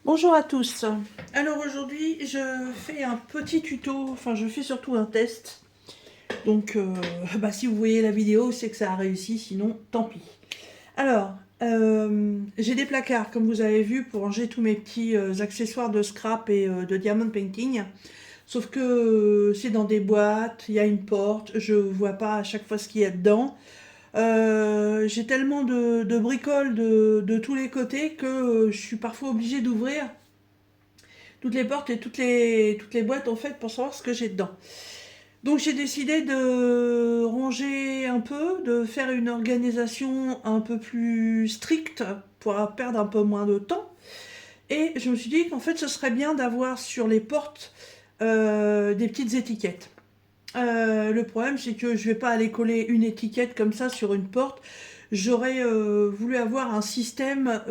Bonjour à tous. Alors aujourd'hui, je fais un petit tuto, enfin je fais surtout un test. Donc si vous voyez la vidéo, c'est que ça a réussi, sinon tant pis. Alors, j'ai des placards, comme vous avez vu, pour ranger tous mes petits accessoires de scrap et de diamond painting. Sauf que c'est dans des boîtes, il y a une porte, je vois pas à chaque fois ce qu'il y a dedans. J'ai tellement de bricoles de tous les côtés que je suis parfois obligée d'ouvrir toutes les portes et toutes les boîtes en fait pour savoir ce que j'ai dedans. Donc j'ai décidé de ranger un peu, de faire une organisation un peu plus stricte pour perdre un peu moins de temps. Et je me suis dit qu'en fait ce serait bien d'avoir sur les portes des petites étiquettes. Le problème c'est que je vais pas aller coller une étiquette comme ça sur une porte. J'aurais voulu avoir un système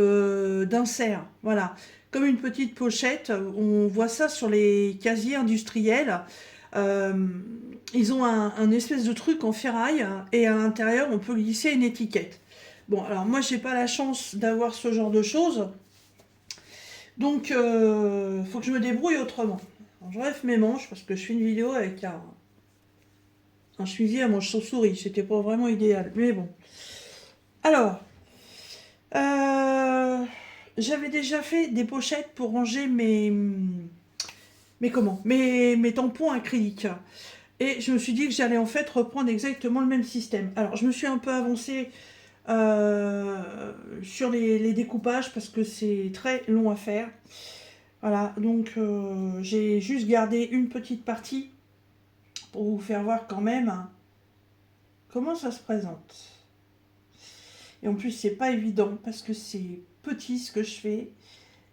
d'insert, voilà, comme une petite pochette. On voit ça sur les casiers industriels. Euh, Ils ont un espèce de truc en ferraille et à l'intérieur on peut glisser une étiquette. Bon, alors moi j'ai pas la chance d'avoir ce genre de choses, donc faut que je me débrouille autrement. Alors, je relève mes manches parce que je fais une vidéo avec un chevisier à manche chauve-souris. C'était pas vraiment idéal, mais bon. Alors, euh, j'avais déjà fait des pochettes pour ranger mes tampons acryliques. Et je me suis dit que j'allais en fait reprendre exactement le même système. Alors, je me suis un peu avancée sur les découpages parce que c'est très long à faire. Voilà, donc j'ai juste gardé une petite partie pour vous faire voir quand même comment ça se présente. Et en plus, c'est pas évident parce que c'est petit ce que je fais.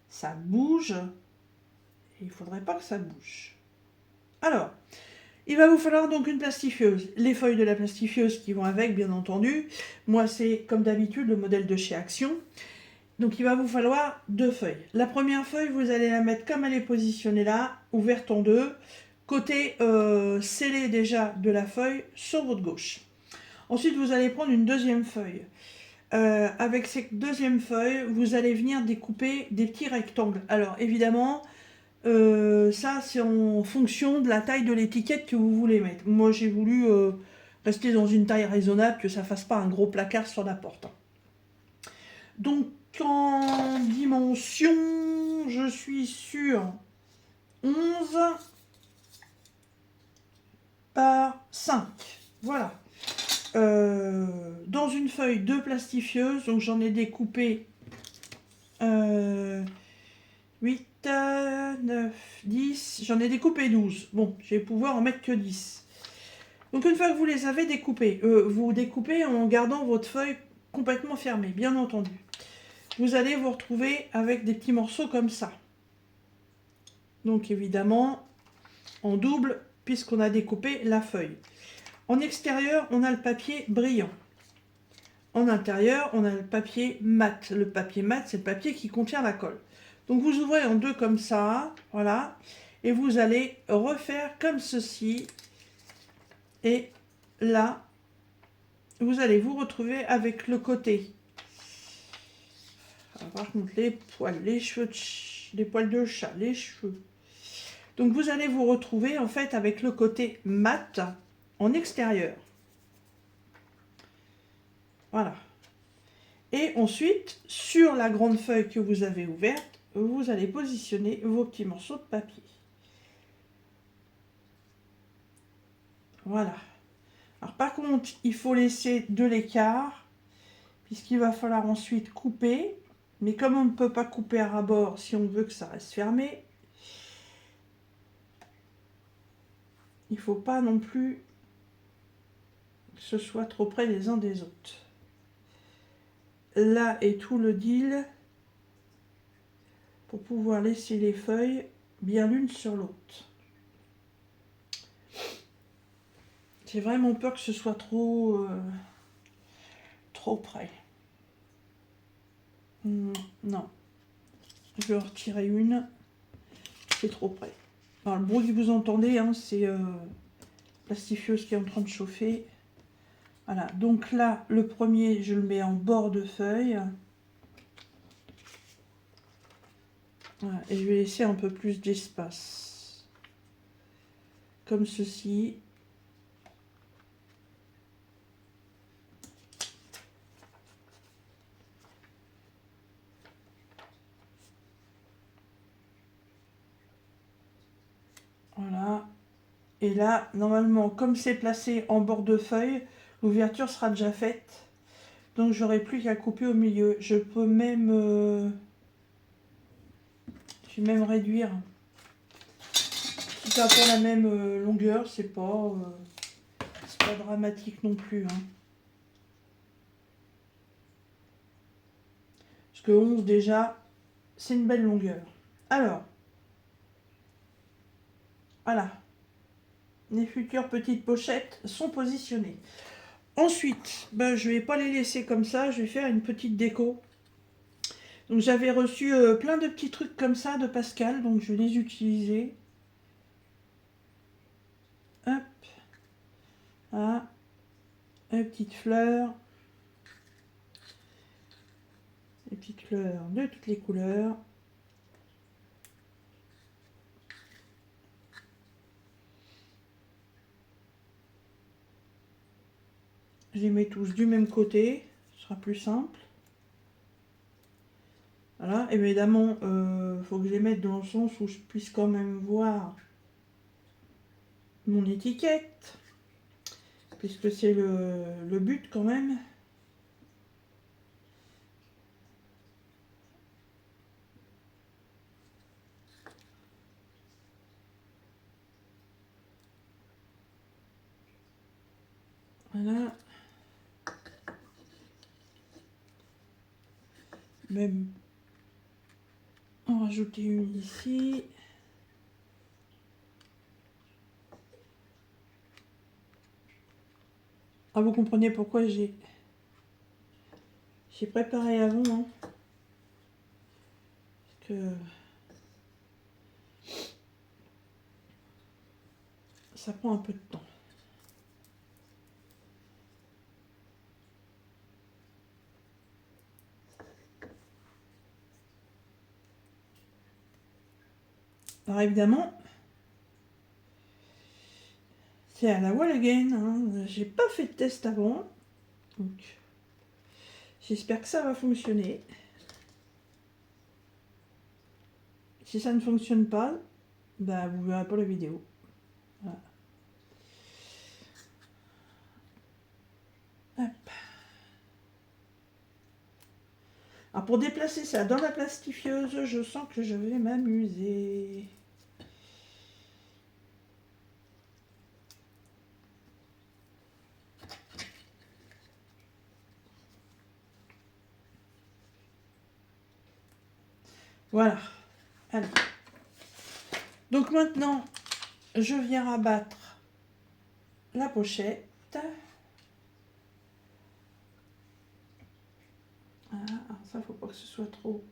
Ça bouge et il faudrait pas que ça bouge. Alors, il va vous falloir donc une plastifieuse. Les feuilles de la plastifieuse qui vont avec, bien entendu. Moi, c'est comme d'habitude le modèle de chez Action. Donc, il va vous falloir deux feuilles. La première feuille, vous allez la mettre comme elle est positionnée là, ouverte en deux. Côté scellé déjà de la feuille sur votre gauche. Ensuite, vous allez prendre une deuxième feuille. Avec cette deuxième feuille, vous allez venir découper des petits rectangles. Alors évidemment, ça c'est en fonction de la taille de l'étiquette que vous voulez mettre. Moi j'ai voulu rester dans une taille raisonnable, que ça fasse pas un gros placard sur la porte. Donc en dimension, je suis sur 11 par 5. Voilà. Dans une feuille de plastifieuse, donc j'en ai découpé 8, 9, 10, j'en ai découpé 12. Bon, je vais pouvoir en mettre que 10. Donc une fois que vous les avez découpés, vous découpez en gardant votre feuille complètement fermée, bien entendu. Vous allez vous retrouver avec des petits morceaux comme ça. Donc évidemment, en double, puisqu'on a découpé la feuille. En extérieur, on a le papier brillant. En intérieur, on a le papier mat. Le papier mat, c'est le papier qui contient la colle. Donc vous ouvrez en deux comme ça, voilà, et vous allez refaire comme ceci. Et là, vous allez vous retrouver avec le côté. Alors, par contre, les poils, les cheveux, les poils de chat, les cheveux. Donc vous allez vous retrouver en fait avec le côté mat en extérieur. Voilà. Et ensuite, sur la grande feuille que vous avez ouverte, vous allez positionner vos petits morceaux de papier. Voilà. Alors par contre, il faut laisser de l'écart, puisqu'il va falloir ensuite couper. Mais comme on ne peut pas couper à ras-bord si on veut que ça reste fermé, il ne faut pas non plus que ce soit trop près les uns des autres. Là est tout le deal pour pouvoir laisser les feuilles bien l'une sur l'autre. J'ai vraiment peur que ce soit trop près. Non, je vais en retirer une, c'est trop près. Alors le bruit que vous entendez, hein, c'est plastifieuse qui est en train de chauffer. Voilà, donc là, le premier, je le mets en bord de feuille. Voilà, et je vais laisser un peu plus d'espace. Comme ceci. Voilà. Et là, normalement, comme c'est placé en bord de feuille, l'ouverture sera déjà faite. Donc, j'aurai plus qu'à couper au milieu. Je peux même... je vais même réduire. Si ça n'a pas la même longueur, c'est pas dramatique non plus. Hein. Parce que 11, déjà, c'est une belle longueur. Alors, voilà. Les futures petites pochettes sont positionnées. Ensuite, ben, je ne vais pas les laisser comme ça, je vais faire une petite déco. Donc j'avais reçu plein de petits trucs comme ça de Pascal, donc je vais les utiliser. Hop, voilà, les petites fleurs. Les petites fleurs de toutes les couleurs. Je les mets tous du même côté, ce sera plus simple. Voilà, évidemment, faut que je les mette dans le sens où je puisse quand même voir mon étiquette, puisque c'est le but quand même. Voilà. Même en rajouter une ici. Ah, vous comprenez pourquoi j'ai préparé avant, hein. Parce que ça prend un peu de temps. Alors évidemment, c'est à la wall again, hein. J'ai pas fait de test avant, donc j'espère que ça va fonctionner. Si ça ne fonctionne pas, bah vous verrez pas la vidéo. Voilà. Hop. Alors pour déplacer ça dans la plastifieuse, je sens que je vais m'amuser. Voilà. Allez. Donc maintenant, je viens rabattre la pochette. Voilà. Alors ça, faut pas que ce soit trop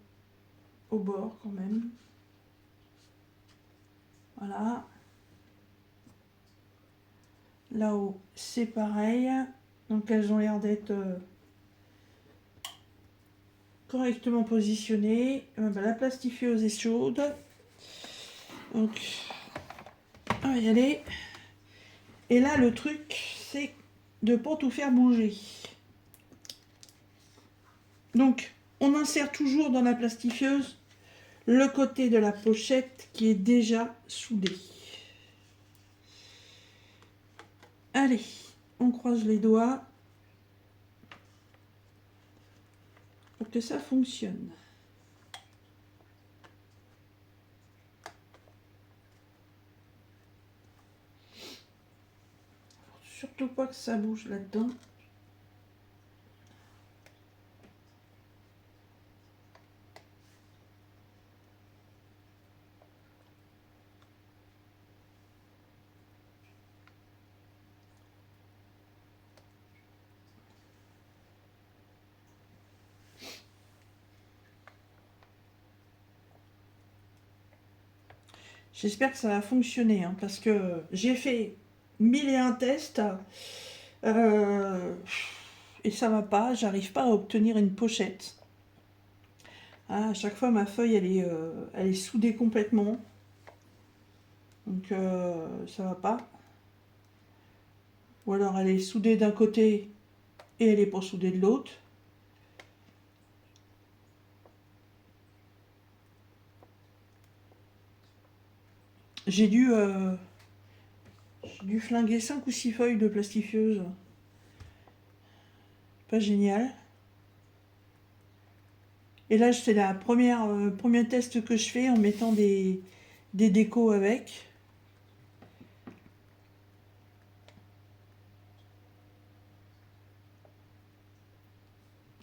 au bord quand même. Voilà. Là-haut, c'est pareil. Donc elles ont l'air d'être correctement positionnées. La plastifieuse est chaude. Donc, on va y aller. Et là, le truc, c'est de ne pas tout faire bouger. Donc, on insère toujours dans la plastifieuse le côté de la pochette qui est déjà soudé. Allez, on croise les doigts pour que ça fonctionne. Surtout pas que ça bouge là-dedans. J'espère que ça va fonctionner, hein, parce que j'ai fait 1001 tests et ça va pas, j'arrive pas à obtenir une pochette Ah, à chaque fois, ma feuille, elle est soudée complètement. Donc, ça va pas. Ou alors, elle est soudée d'un côté et elle est pas soudée de l'autre. J'ai dû, flinguer 5 ou 6 feuilles de plastifieuse. Pas génial. Et là, c'est la premier test que je fais en mettant des décos avec.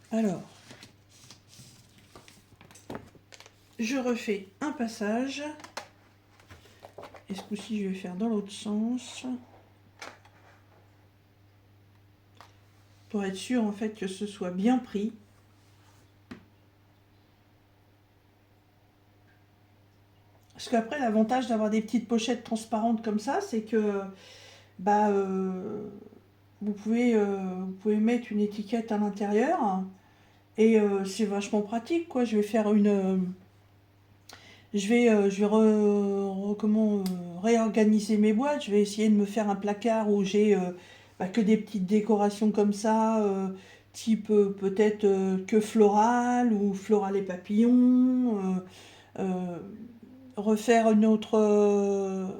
Alors, je refais un passage. Et ce coup-ci, je vais faire dans l'autre sens. Pour être sûr, en fait, que ce soit bien pris. Parce qu'après, l'avantage d'avoir des petites pochettes transparentes comme ça, c'est que bah, vous pouvez mettre une étiquette à l'intérieur. Et c'est vachement pratique, quoi. Je vais faire réorganiser mes boîtes. Je vais essayer de me faire un placard où j'ai que des petites décorations comme ça, type peut-être que floral ou floral et papillons. Refaire une autre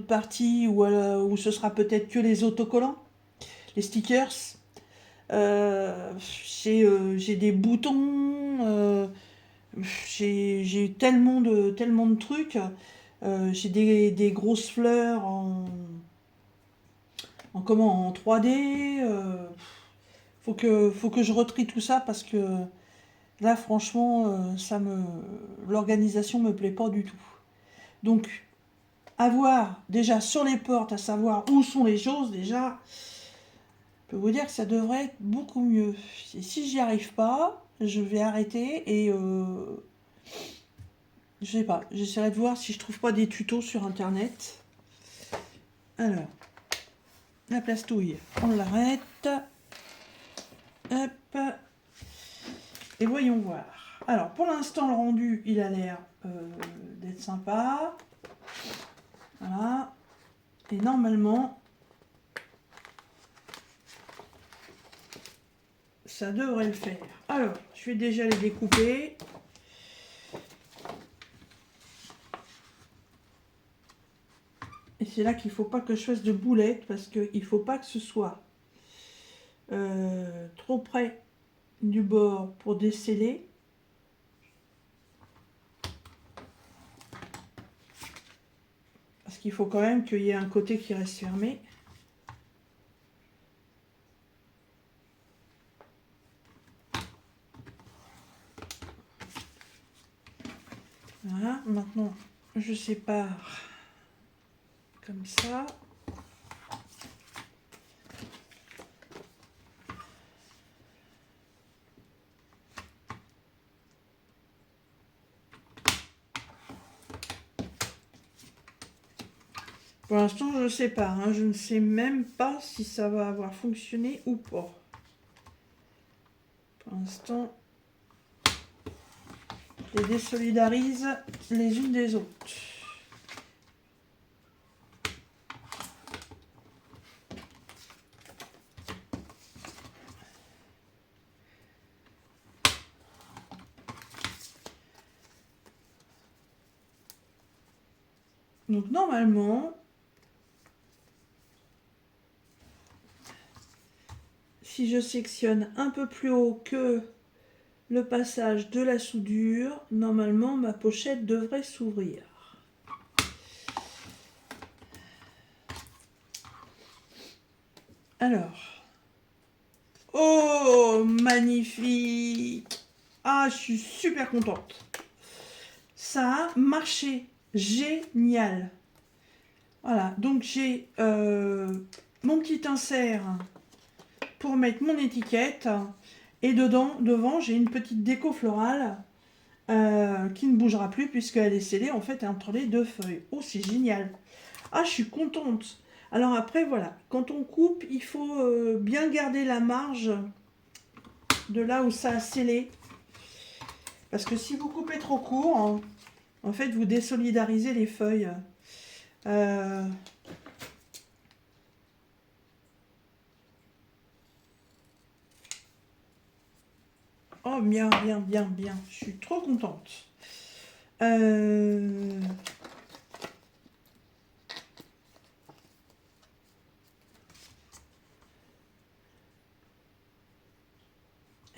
partie où ce sera peut-être que les autocollants, les stickers. J'ai des boutons. J'ai tellement de trucs. J'ai des grosses fleurs en 3D. Faut que je retrie tout ça parce que là, franchement, l'organisation me plaît pas du tout. Donc, avoir déjà sur les portes, à savoir où sont les choses, déjà, je peux vous dire que ça devrait être beaucoup mieux. Et si j'y arrive pas, je vais arrêter et je sais pas, j'essaierai de voir si je trouve pas des tutos sur internet. Alors, la plastouille, on l'arrête. Hop. Et voyons voir. Alors, pour l'instant, le rendu, il a l'air d'être sympa. Voilà. Et normalement, ça devrait le faire. Alors, je vais déjà les découper. Et c'est là qu'il ne faut pas que je fasse de boulettes parce qu'il ne faut pas que ce soit trop près du bord pour desceller. Parce qu'il faut quand même qu'il y ait un côté qui reste fermé. Voilà, maintenant je sépare comme ça. Pour l'instant, je sépare, hein. Je ne sais même pas si ça va avoir fonctionné ou pas. Pour l'instant, je les désolidarise les unes des autres. Donc normalement, si je sectionne un peu plus haut que le passage de la soudure, normalement ma pochette devrait s'ouvrir. Alors, oh magnifique! Ah, je suis super contente. Ça a marché, génial. Voilà, donc j'ai mon petit insert pour mettre mon étiquette et devant j'ai une petite déco florale qui ne bougera plus puisqu'elle est scellée en fait entre les deux feuilles. Oh, c'est génial. Ah, je suis contente. Alors après, voilà, quand on coupe, il faut bien garder la marge de là où ça a scellé. Parce que si vous coupez trop court, hein, en fait, vous désolidarisez les feuilles. Oh, bien, bien, bien, bien. Je suis trop contente.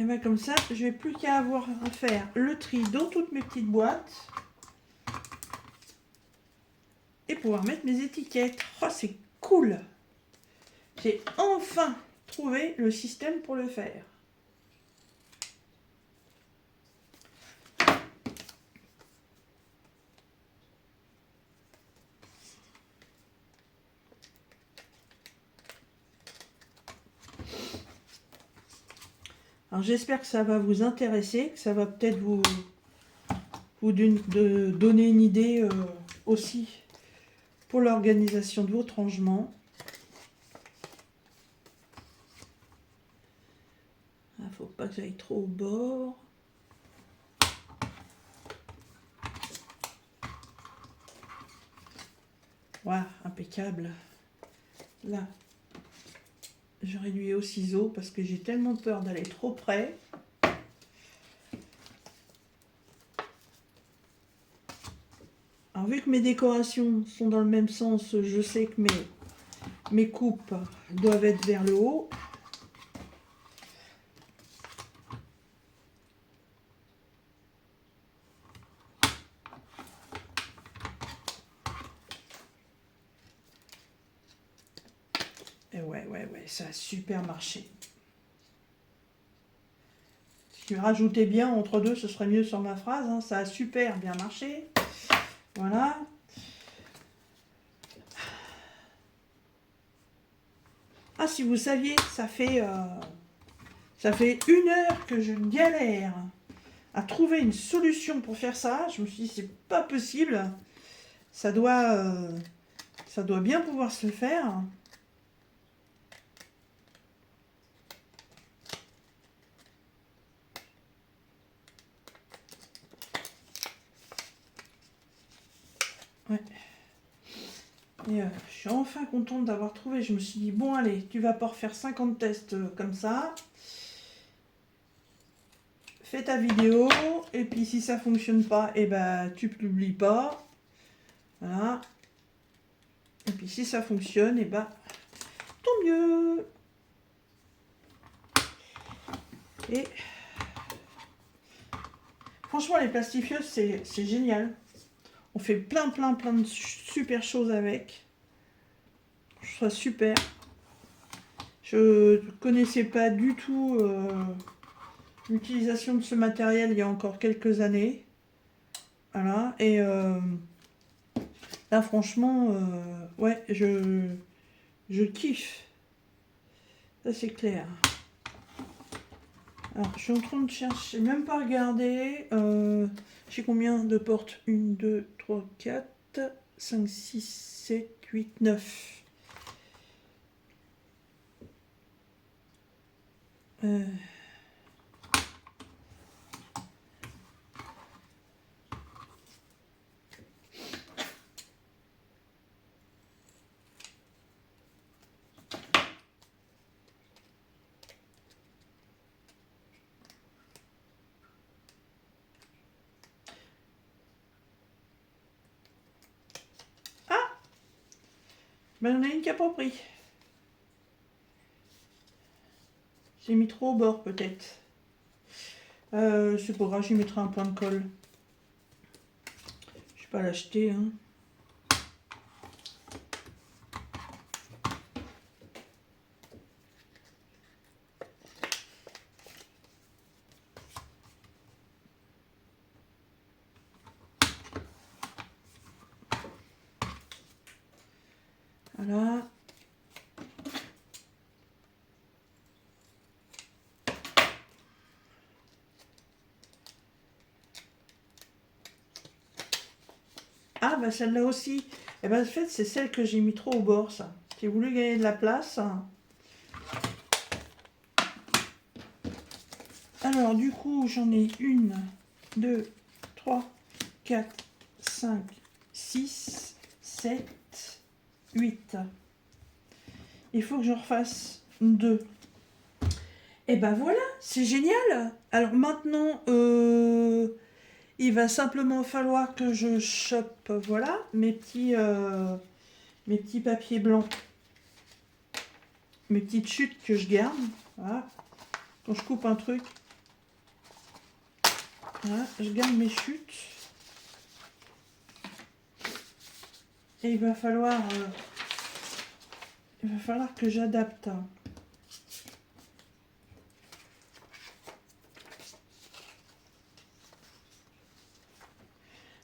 Et bien comme ça, je n'ai plus qu'à avoir à faire le tri dans toutes mes petites boîtes. Et pouvoir mettre mes étiquettes. Oh, c'est cool! J'ai enfin trouvé le système pour le faire. Alors j'espère que ça va vous intéresser, que ça va peut-être vous donner une idée aussi pour l'organisation de votre rangement. Il ne faut pas que j'aille trop au bord. Voilà, impeccable. Là, je réduis au ciseau parce que j'ai tellement peur d'aller trop près. Alors vu que mes décorations sont dans le même sens, je sais que mes coupes doivent être vers le haut. Et ouais, ça a super marché. Si tu rajoutais bien entre deux, ce serait mieux sur ma phrase. Hein. Ça a super bien marché. Voilà. Ah, si vous saviez, ça fait 1 heure que je galère à trouver une solution pour faire ça. Je me suis dit, c'est pas possible. Ça doit bien pouvoir se faire. Ouais. Et je suis enfin contente d'avoir trouvé. Je me suis dit, bon allez, tu vas pas refaire 50 tests comme ça. Fais ta vidéo. Et puis si ça fonctionne pas, et ben tu publies pas. Voilà. Et puis si ça fonctionne, et ben tant mieux. Et franchement, les plastifieuses, c'est génial. On fait plein de super choses avec. Je trouve ça super. Je ne connaissais pas du tout l'utilisation de ce matériel il y a encore quelques années. Voilà. Et là, franchement, ouais, je kiffe. Ça, c'est clair. Alors, je suis en train de chercher, même pas regarder. J'ai combien de portes? 1, 2, 3, 4, 5, 6, 7, 8, 9. Ben, il y en a une qui n'a pas pris. J'ai mis trop au bord, peut-être. C'est pas grave, j'y mettrai un point de colle. Je vais pas l'acheter, hein. Voilà. Ah, bah celle-là aussi. Et ben en fait, c'est celle que j'ai mis trop au bord, ça. J'ai voulu gagner de la place. Alors, du coup, j'en ai une 2, 3, 4, 5, 6, 7, 8. Il faut que je refasse 2. Et ben voilà, c'est génial. Alors maintenant, il va simplement falloir que je chope, voilà, mes petits papiers blancs, mes petites chutes que je garde. Voilà. Quand je coupe un truc, voilà, je garde mes chutes. Et il va falloir que j'adapte.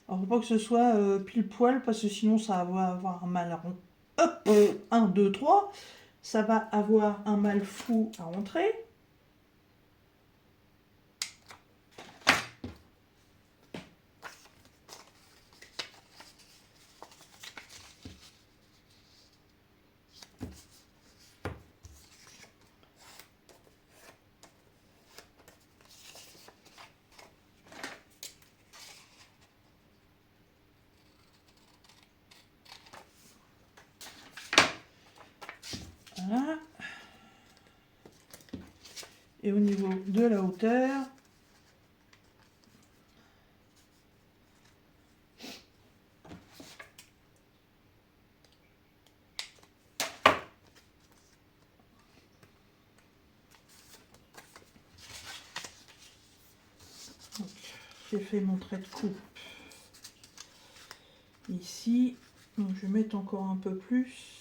Alors, faut pas que ce soit pile poil parce que sinon ça va avoir un mal rond. Hop, 1, 2, 3. Ça va avoir un mal fou à rentrer. Voilà. Et au niveau de la hauteur, j'ai fait mon trait de coupe ici. Donc je vais mettre encore un peu plus.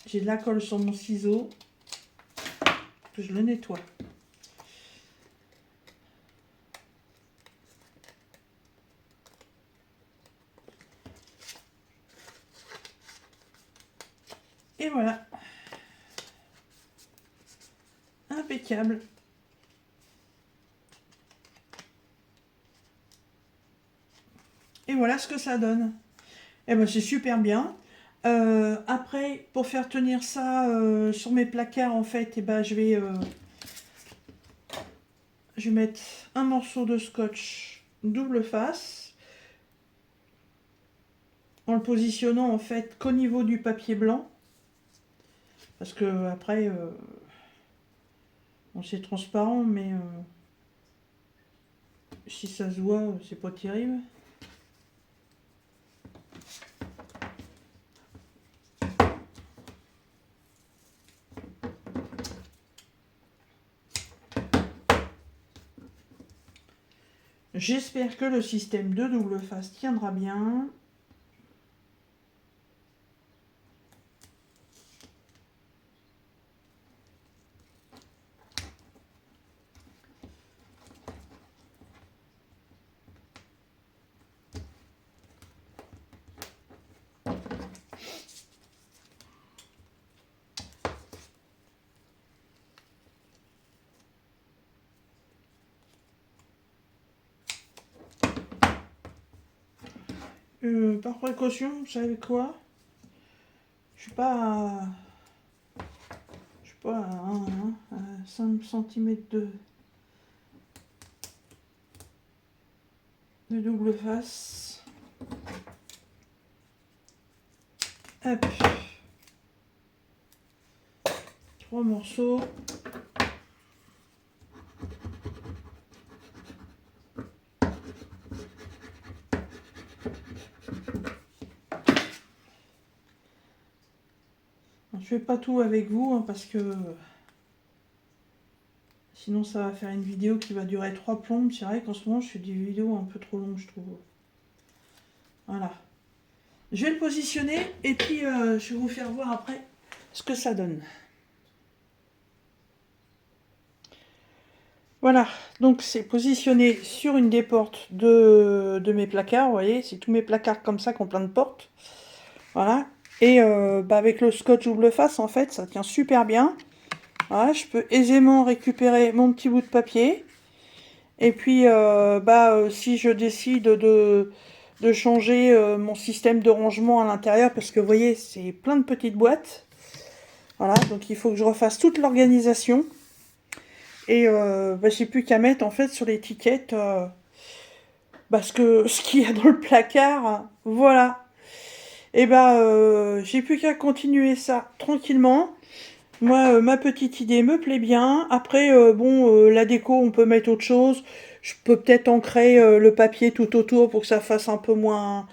J'ai de la colle sur mon ciseau, que je le nettoie. Et voilà. Impeccable. Et voilà ce que ça donne. Et ben c'est super bien. Après, pour faire tenir ça sur mes placards, en fait, et ben, je vais mettre un morceau de scotch double face en le positionnant en fait qu'au niveau du papier blanc. Parce que après, bon, c'est transparent, mais si ça se voit, c'est pas terrible. J'espère que le système de double face tiendra bien. Par précaution, vous savez quoi? Je suis pas à 5 cm de double face. Hop. 3 morceaux. Je fais pas tout avec vous hein, parce que sinon ça va faire une vidéo qui va durer 3 plombes. C'est vrai qu'en ce moment je fais des vidéos un peu trop longues je trouve. Voilà. Je vais le positionner et puis je vais vous faire voir après ce que ça donne. Voilà, donc c'est positionné sur une des portes de mes placards, vous voyez, c'est tous mes placards comme ça qui ont plein de portes. Voilà. Et avec le scotch double face, en fait, ça tient super bien. Voilà, je peux aisément récupérer mon petit bout de papier. Et puis, si je décide de changer mon système de rangement à l'intérieur, parce que vous voyez, c'est plein de petites boîtes. Voilà, donc il faut que je refasse toute l'organisation. Et j'ai plus qu'à mettre en fait sur l'étiquette ce qu'il y a dans le placard. Voilà. Et j'ai plus qu'à continuer ça tranquillement. Moi, ma petite idée me plaît bien. Après, la déco, on peut mettre autre chose. Je peux peut-être ancrer le papier tout autour pour que ça fasse un peu moins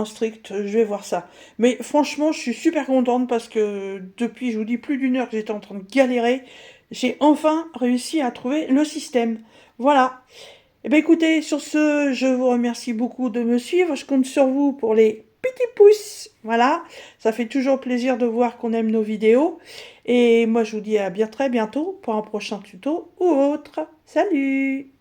strict. Je vais voir ça. Mais franchement, je suis super contente parce que depuis, je vous dis, plus d'une heure que j'étais en train de galérer, j'ai enfin réussi à trouver le système. Voilà. Eh bien, écoutez, sur ce, je vous remercie beaucoup de me suivre. Je compte sur vous pour les petits pouces. Voilà, ça fait toujours plaisir de voir qu'on aime nos vidéos. Et moi, je vous dis à bien très bientôt pour un prochain tuto ou autre. Salut!